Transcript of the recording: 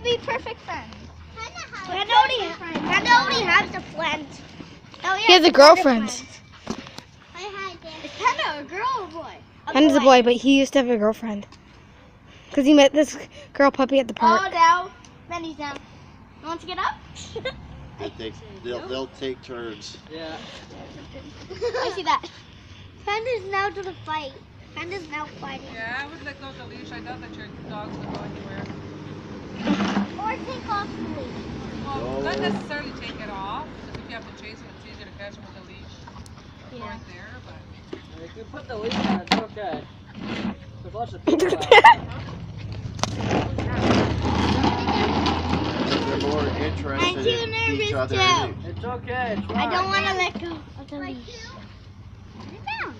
be perfect friends. Panda already has a friend. Oh, yeah, He has a girlfriend. Is Panda a girl or a boy? Panda's a boy, but he used to have a girlfriend. Because he met this girl puppy at the park. Oh, no. Mandy's down. You want to get up? They'll take turns. Yeah. I see that. Panda's now to the fight. Panda's now fighting. Yeah, I would let go of the leash. I doubt that your dogs would go anywhere. Or take off the leash. Well, not necessarily take it off. Because if you have to chase them, it's easier to catch them with the leash. Yeah. Right there, but... If you put the leash on, it's okay. There's lots of people out. They're more interested I'm too in each nervous other. too. It's okay, it's I fine. don't want to let go of the leash. Sit down.